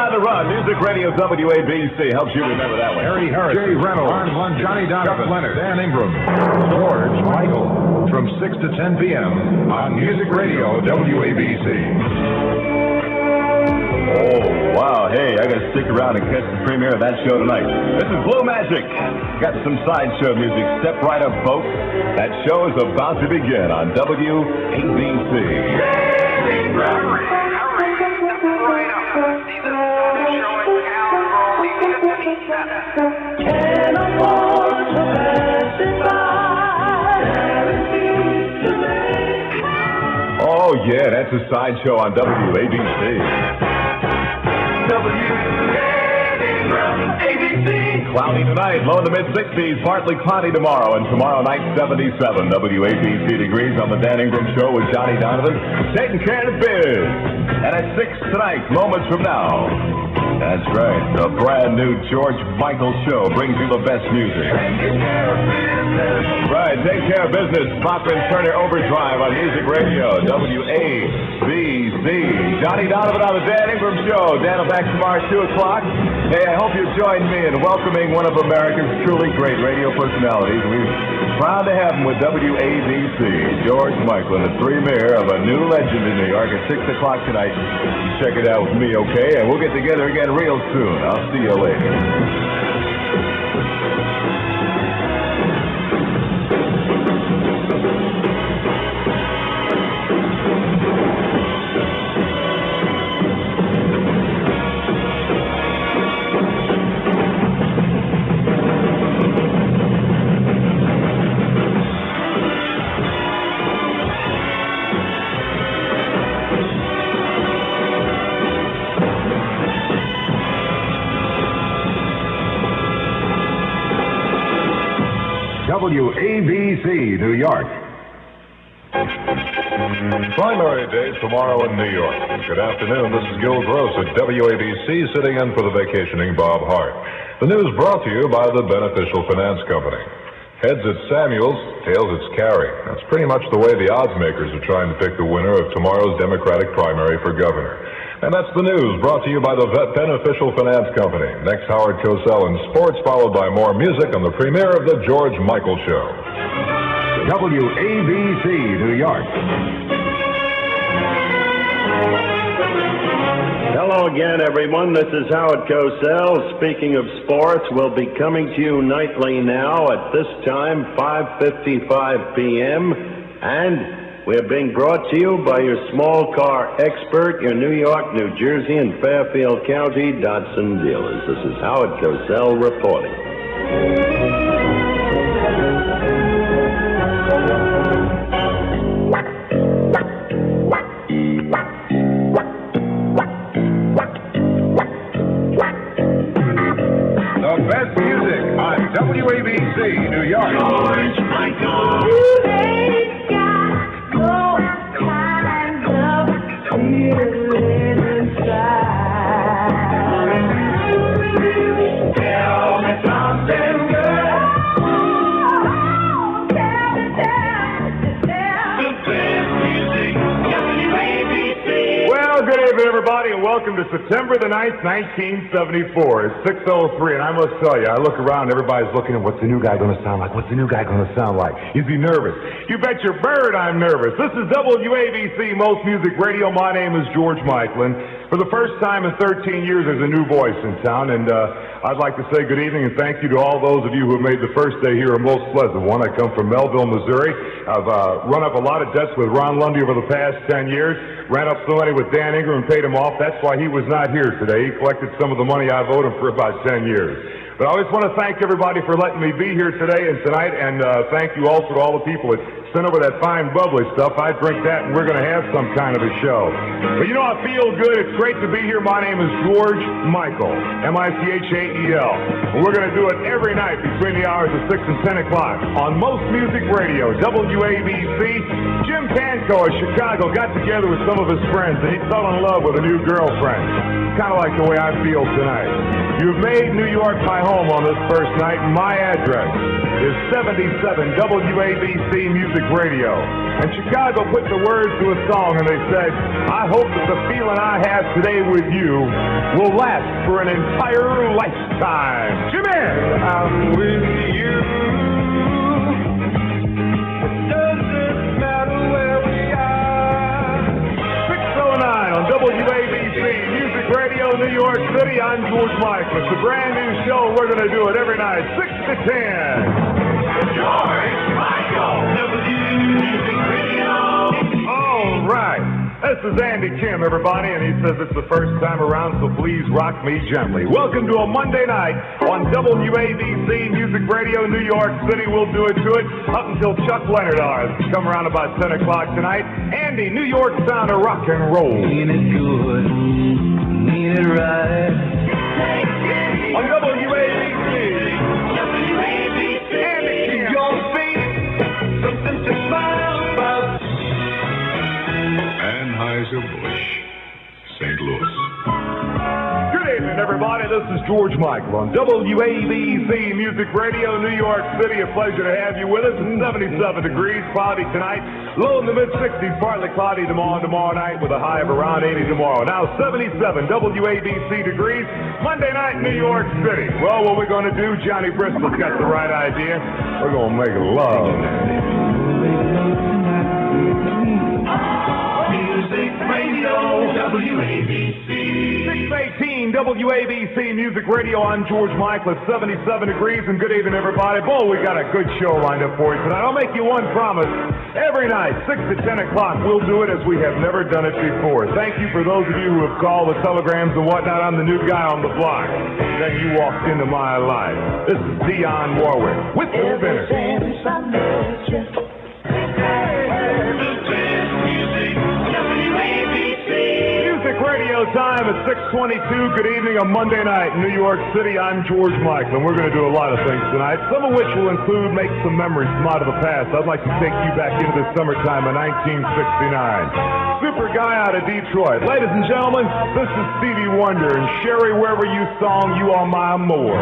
on the Run. Music Radio WABC helps you remember that one. Harry Harris, Jay Reynolds, Ron, Johnny Donovan, Leonard, Dan Ingram, George Michael, from 6 to 10 p.m. on Music Radio WABC. Oh, wow. Hey, I got to stick around and catch the premiere of that show tonight. This is Blue Magic. Got some sideshow music. Step right up, folks. That show is about to begin on WABC. Oh, yeah, that's a sideshow on WABC. WABC. Cloudy tonight, low in the mid-60s, partly cloudy tomorrow, and tomorrow night, 77 WABC degrees on the Dan Ingram Show with Johnny Donovan, taking care of biz. And at 6 tonight, moments from now. That's right, the brand new George Michael Show brings you the best music. Right, take care of business. Bachman Turner Overdrive on Music Radio, WABC. Johnny Donovan on the Dan Ingram Show. Dan will back tomorrow at 2 o'clock. Hey, I hope you've joined me in welcoming one of America's truly great radio personalities. We're proud to have him with WABC, George Michael, in the premiere of a new legend in New York at 6 o'clock tonight. Check it out with me, okay? And we'll get together again real soon. I'll see you later. WABC, New York. Primary days tomorrow in New York. Good afternoon. This is Gil Gross at WABC, sitting in for the vacationing Bob Hart. The news brought to you by the Beneficial Finance Company. Heads it's Samuels, tails it's Carey. That's pretty much the way the odds makers are trying to pick the winner of tomorrow's Democratic primary for governor. And that's the news brought to you by the Beneficial Finance Company. Next, Howard Cosell in sports, followed by more music on the premiere of the George Michael Show. WABC, New York. Hello again, everyone. This is Howard Cosell. Speaking of sports, we'll be coming to you nightly now at this time, 5:55 p.m. And we're being brought to you by your small car expert, your New York, New Jersey, and Fairfield County Datsun dealers. This is Howard Cosell reporting. The best music on WABC, New York. George Michael. Everybody, and welcome to September the 9th, 1974. It's 6:03, and I must tell you, I look around, everybody's looking at what's the new guy going to sound like? What's the new guy going to sound like? Is he nervous? You bet your bird I'm nervous. This is WABC, Most Music Radio. My name is George Michael, and for the first time in 13 years, there's a new voice in town, and I'd like to say good evening and thank you to all those of you who have made the first day here a most pleasant one. I come from Melville, Missouri. I've run up a lot of debts with Ron Lundy over the past 10 years, ran up some money with Dan Ingram and paid him off. That's why he was not here today. He collected some of the money I've owed him for about 10 years. But I always want to thank everybody for letting me be here today and tonight, and thank you also to all the people that sent over that fine bubbly stuff. I drink that, and we're going to have some kind of a show. But you know, I feel good. It's great to be here. My name is George Michael, Michael. And we're going to do it every night between the hours of 6 and 10 o'clock on Most Music Radio, WABC. Jim Pankow of Chicago got together with some of his friends, and he fell in love with a new girlfriend. Kind of like the way I feel tonight. You've made New York my home on this first night. My address is 77 WABC Music Radio. And Chicago put the words to a song, and they said, I hope that the feeling I have today with you will last last for an entire lifetime. Jimmy! I'm with you. It doesn't matter where we are. 609 on WABC Music Radio, New York City. I'm George Michael. It's a brand new show. We're going to do it every night, 6 to 10. George Michael, Music Radio. All right. This is Andy Kim, everybody, and he says it's the first time around, so please rock me gently. Welcome to a Monday night on WABC Music Radio, New York City. We'll do it to it up until Chuck Leonard hours. Come around about 10 o'clock tonight. Andy, New York sound of rock and roll. Mean it good, mean it right. On WABC. Andy Kim. Your feet, something to smile about. Anheuser-Busch, St. Louis. Good evening, everybody. This is George Michael on WABC Music Radio, New York City. A pleasure to have you with us. 77 degrees, cloudy tonight. Low in the mid-60s, partly cloudy tomorrow night with a high of around 80 tomorrow. Now 77 WABC degrees, Monday night in New York City. Well, what we're going to do, Johnny Bristol's got the right idea. We're going to make love. Music Radio, WABC. 618 WABC Music Radio. I'm George Michael at 77 degrees, and good evening, everybody. Boy, we got a good show lined up for you tonight. I'll make you one promise. Every night, 6 to 10 o'clock, we'll do it as we have never done it before. Thank you for those of you who have called the telegrams and whatnot. I'm the new guy on the block. Then you walked into my life. This is Dionne Warwick with the Spinners. Music Radio time at 6:22. Good evening on Monday night in New York City. I'm George Michael, and we're going to do a lot of things tonight, some of which will include make some memories from out of the past. I'd like to take you back into the summertime of 1969. Super guy out of Detroit. Ladies and gentlemen, this is Stevie Wonder and Sherry, wherever you song, You Are My Amor.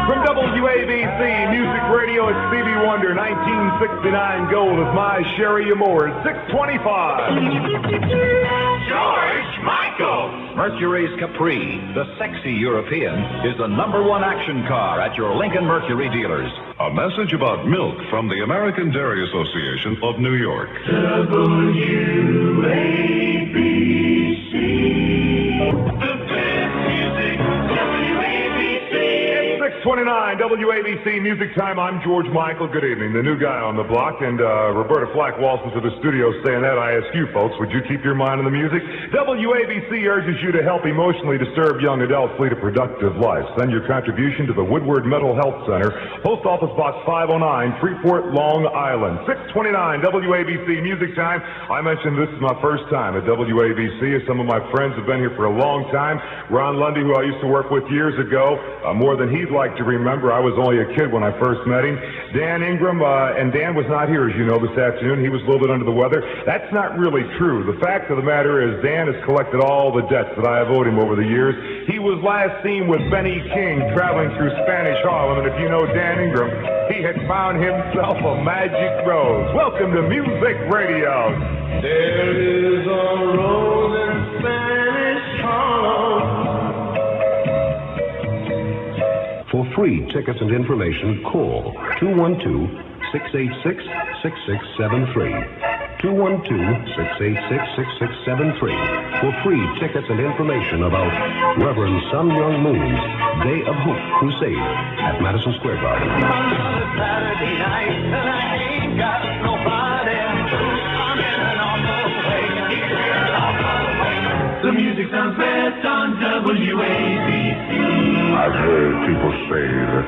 From WABC Music Radio, it's Stevie Wonder, 1969 gold is My Sherry Amore, 625. George Michael. Mercury's Capri, the sexy European, is the #1 action car at your Lincoln Mercury dealers. A message about milk from the American Dairy Association of New York. WABC. The best music, WABC. 629 WABC Music Time. I'm George Michael. Good evening. The new guy on the block, and Roberta Flack waltzes to the studio saying that. I ask you folks, would you keep your mind on the music? WABC urges you to help emotionally disturbed young adults lead a productive life. Send your contribution to the Woodward Mental Health Center, Post Office Box 509, Freeport, Long Island. 629 WABC Music Time. I mentioned this is my first time at WABC. Some of my friends have been here for a long time. Ron Lundy, who I used to work with years ago, more than he'd like to remember. I was only a kid when I first met him. Dan Ingram, and Dan was not here, as you know, this afternoon. He was a little bit under the weather. That's not really true. The fact of the matter is Dan has collected all the debts that I have owed him over the years. He was last seen with Benny King traveling through Spanish Harlem, and if you know Dan Ingram, he had found himself a magic rose. Welcome to Music Radio. There is a rose in Spanish Harlem. For free tickets and information, call 212-686-6673. 212-686-6673 for free tickets and information about Reverend Sun Myung Moon's Day of Hope Crusade at Madison Square Garden. Saturday night and I ain't got nobody. I'm in an awful way. The music sounds best on WABC. I've heard people say that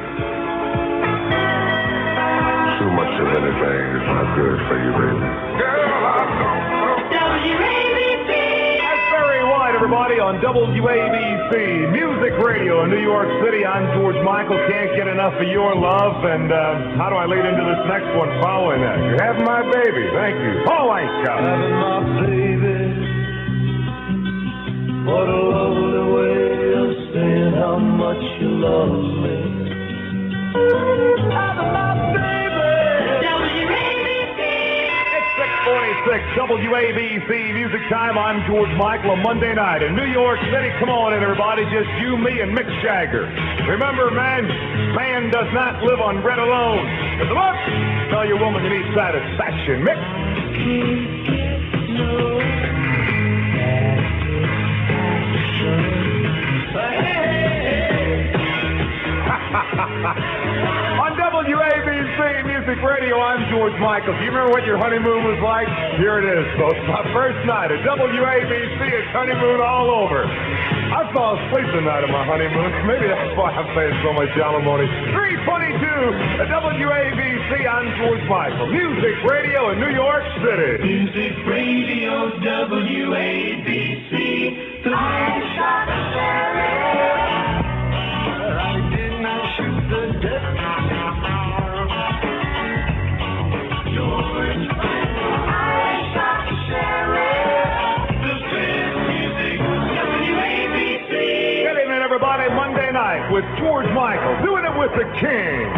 too much of anything is not good for you, baby. WABC. That's Barry White, everybody, on WABC Music Radio in New York City. I'm George Michael. Can't get enough of your love. And how do I lead into this next one following that? You're having my baby. Thank you. Oh, I got it. Having my baby. WABC Music Time. I'm George Michael. A Monday night in New York City. Come on in, everybody. Just you, me, and Mick Jagger. Remember, man does not live on bread alone. Get the look. Tell your woman you need satisfaction, Mick. On WABC Music Radio, I'm George Michael. Do you remember what your honeymoon was like? Here it is, folks. My first night at WABC. It's honeymoon all over. I fell asleep the night of my honeymoon. Maybe that's why I'm paying so much alimony. 322 at WABC. I'm George Michael. Music Radio in New York City. Music Radio WABC. I shot the sheriff. I did not shoot the deputy. George Michael. I shot the sheriff. The best music WABC. Get in, everybody. Monday night with George Michael. Doing it with the King.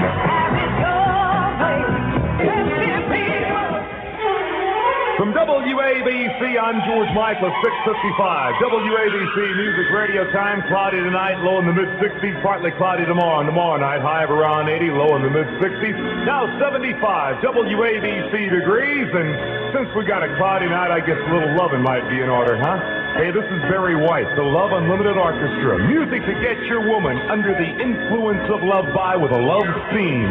From WABC, I'm George Michael, 6:55. WABC Music Radio time, cloudy tonight, low in the mid-60s, partly cloudy tomorrow. And tomorrow night, high of around 80, low in the mid-60s. Now 75 WABC degrees, and since we got a cloudy night, I guess a little loving might be in order, huh? Hey, this is Barry White, the Love Unlimited Orchestra. Music to get your woman under the influence of love by with a love theme.